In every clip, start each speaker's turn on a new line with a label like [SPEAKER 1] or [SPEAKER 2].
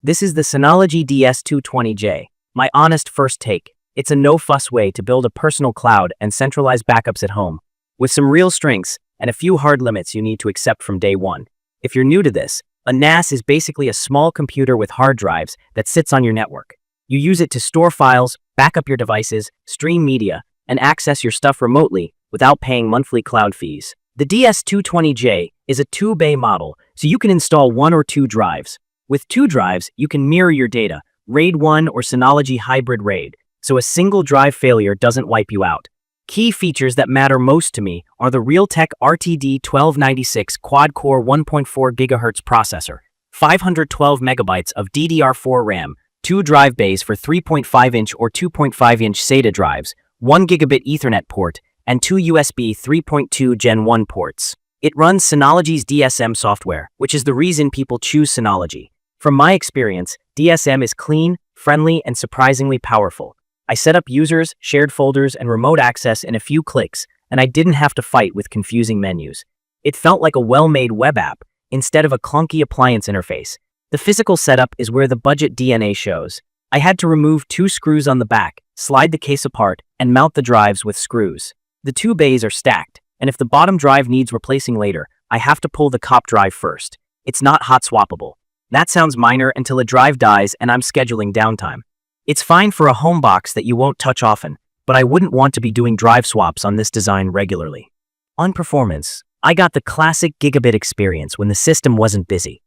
[SPEAKER 1] This is the Synology DS220j, my honest first take. It's a no-fuss way to build a personal cloud and centralize backups at home, with some real strengths and a few hard limits you need to accept from day one. If you're new to this, a NAS is basically a small computer with hard drives that sits on your network. You use it to store files, back up your devices, stream media, and access your stuff remotely without paying monthly cloud fees. The DS220j is a 2-bay model, so you can install 1 or 2 drives. With 2 drives, you can mirror your data, RAID 1 or Synology Hybrid RAID, so a single drive failure doesn't wipe you out. Key features that matter most to me are the Realtek RTD1296 quad-core 1.4 GHz processor, 512 MB of DDR4 RAM, 2 drive bays for 3.5-inch or 2.5-inch SATA drives, 1 gigabit Ethernet port, and 2 USB 3.2 Gen 1 ports. It runs Synology's DSM software, which is the reason people choose Synology. From my experience, DSM is clean, friendly, and surprisingly powerful. I set up users, shared folders, and remote access in a few clicks, and I didn't have to fight with confusing menus. It felt like a well-made web app, instead of a clunky appliance interface. The physical setup is where the budget DNA shows. I had to remove 2 screws on the back, slide the case apart, and mount the drives with screws. The 2 bays are stacked, and if the bottom drive needs replacing later, I have to pull the top drive first. It's not hot swappable. That sounds minor until a drive dies and I'm scheduling downtime. It's fine for a home box that you won't touch often, but I wouldn't want to be doing drive swaps on this design regularly. On performance, I got the classic gigabit experience when the system wasn't busy.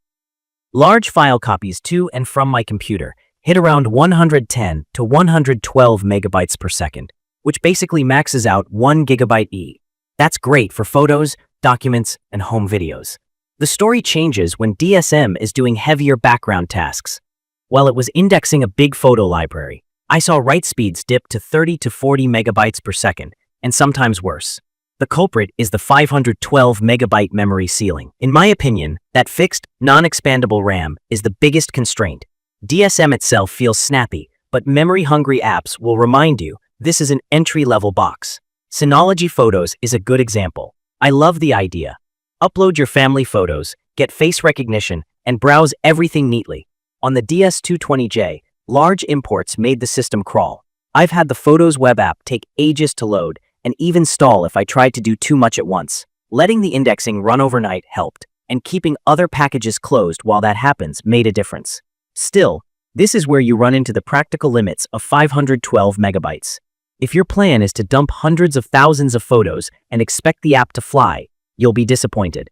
[SPEAKER 1] Large file copies to and from my computer hit around 110 to 112 megabytes per second, which basically maxes out 1 gigabyte E. That's great for photos, documents, and home videos. The story changes when DSM is doing heavier background tasks. While it was indexing a big photo library, I saw write speeds dip to 30 to 40 megabytes per second, and sometimes worse. The culprit is the 512 megabyte memory ceiling. In my opinion, that fixed, non-expandable RAM is the biggest constraint. DSM itself feels snappy, but memory-hungry apps will remind you this is an entry-level box. Synology Photos is a good example. I love the idea. Upload your family photos, get face recognition, and browse everything neatly. On the DS220j, large imports made the system crawl. I've had the Photos web app take ages to load and even stall if I tried to do too much at once. Letting the indexing run overnight helped, and keeping other packages closed while that happens made a difference. Still, this is where you run into the practical limits of 512 megabytes. If your plan is to dump hundreds of thousands of photos and expect the app to fly, you'll be disappointed.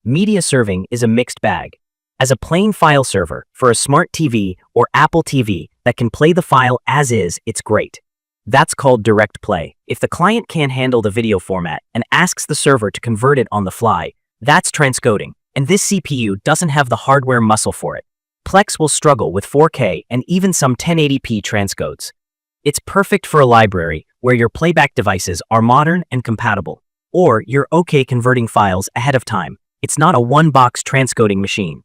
[SPEAKER 1] Media serving is a mixed bag. As a plain file server for a smart TV or Apple TV that can play the file as is, it's great. That's called direct play. If the client can't handle the video format and asks the server to convert it on the fly, that's transcoding, and this CPU doesn't have the hardware muscle for it. Plex will struggle with 4K and even some 1080p transcodes. It's perfect for a library where your playback devices are modern and compatible, or you're okay converting files ahead of time. It's not a one-box transcoding machine.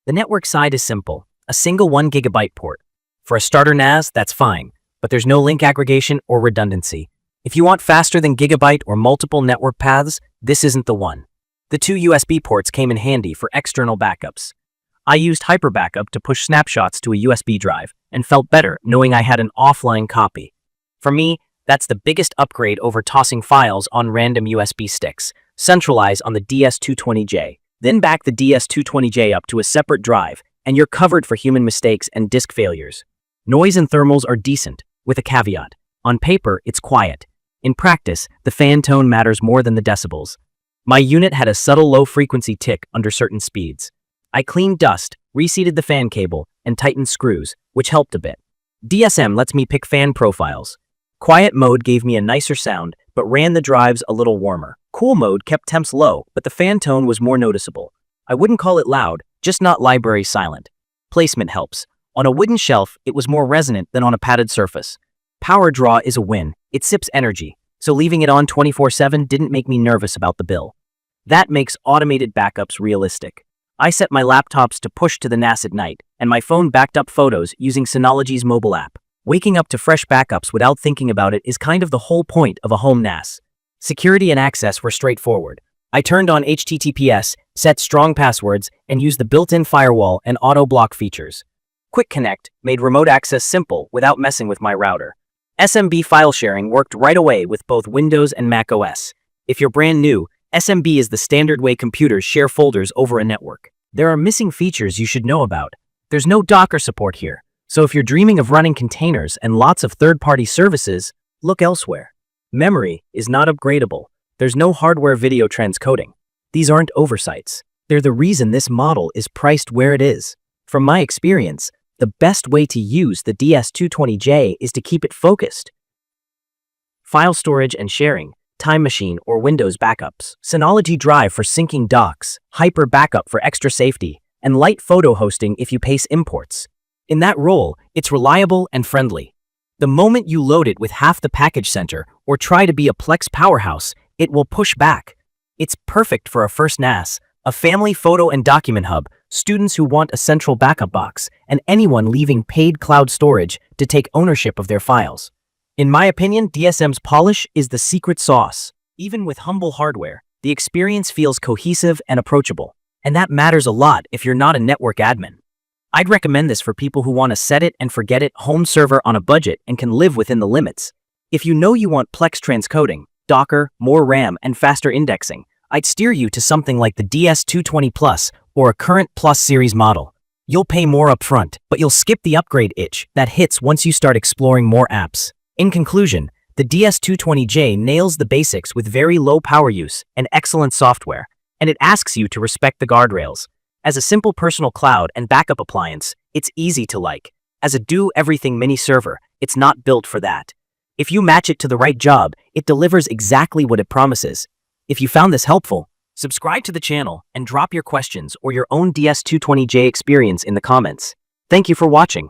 [SPEAKER 1] The network side is simple, a single 1 gigabyte port. For a starter NAS, that's fine, but there's no link aggregation or redundancy. If you want faster than gigabyte or multiple network paths, this isn't the one. The 2 USB ports came in handy for external backups. I used Hyper Backup to push snapshots to a USB drive and felt better knowing I had an offline copy. For me, that's the biggest upgrade over tossing files on random USB sticks. Centralize on the DS220j. Then back the DS220j up to a separate drive, and you're covered for human mistakes and disk failures. Noise and thermals are decent, with a caveat. On paper, it's quiet. In practice, the fan tone matters more than the decibels. My unit had a subtle low-frequency tick under certain speeds. I cleaned dust, reseated the fan cable, and tightened screws, which helped a bit. DSM lets me pick fan profiles. Quiet mode gave me a nicer sound, but ran the drives a little warmer. Cool mode kept temps low, but the fan tone was more noticeable. I wouldn't call it loud, just not library silent. Placement helps. On a wooden shelf, it was more resonant than on a padded surface. Power draw is a win. It sips energy, so leaving it on 24/7 didn't make me nervous about the bill. That makes automated backups realistic. I set my laptops to push to the NAS at night, and my phone backed up photos using Synology's mobile app. Waking up to fresh backups without thinking about it is kind of the whole point of a home NAS. Security and access were straightforward. I turned on HTTPS, set strong passwords, and used the built-in firewall and auto-block features. Quick Connect made remote access simple without messing with my router. SMB file sharing worked right away with both Windows and Mac OS. If you're brand new, SMB is the standard way computers share folders over a network. There are missing features you should know about. There's no Docker support here, so if you're dreaming of running containers and lots of third-party services, look elsewhere. Memory is not upgradable. There's no hardware video transcoding. These aren't oversights. They're the reason this model is priced where it is. From my experience, the best way to use the DS220j is to keep it focused. File storage and sharing, Time Machine or Windows backups, Synology Drive for syncing docs, Hyper Backup for extra safety, and light photo hosting if you pace imports. In that role, it's reliable and friendly. The moment you load it with half the package center or try to be a Plex powerhouse, it will push back. It's perfect for a first NAS, a family photo and document hub, students who want a central backup box, and anyone leaving paid cloud storage to take ownership of their files. In my opinion, DSM's polish is the secret sauce. Even with humble hardware, the experience feels cohesive and approachable. And that matters a lot if you're not a network admin. I'd recommend this for people who want to set it and forget it home server on a budget and can live within the limits. If you know you want Plex transcoding, Docker, more RAM, and faster indexing, I'd steer you to something like the DS220 Plus or a current Plus series model. You'll pay more upfront, but you'll skip the upgrade itch that hits once you start exploring more apps. In conclusion, the DS220j nails the basics with very low power use and excellent software, and it asks you to respect the guardrails. As a simple personal cloud and backup appliance, it's easy to like. As a do-everything mini server, it's not built for that. If you match it to the right job, it delivers exactly what it promises. If you found this helpful, subscribe to the channel and drop your questions or your own DS220j experience in the comments. Thank you for watching.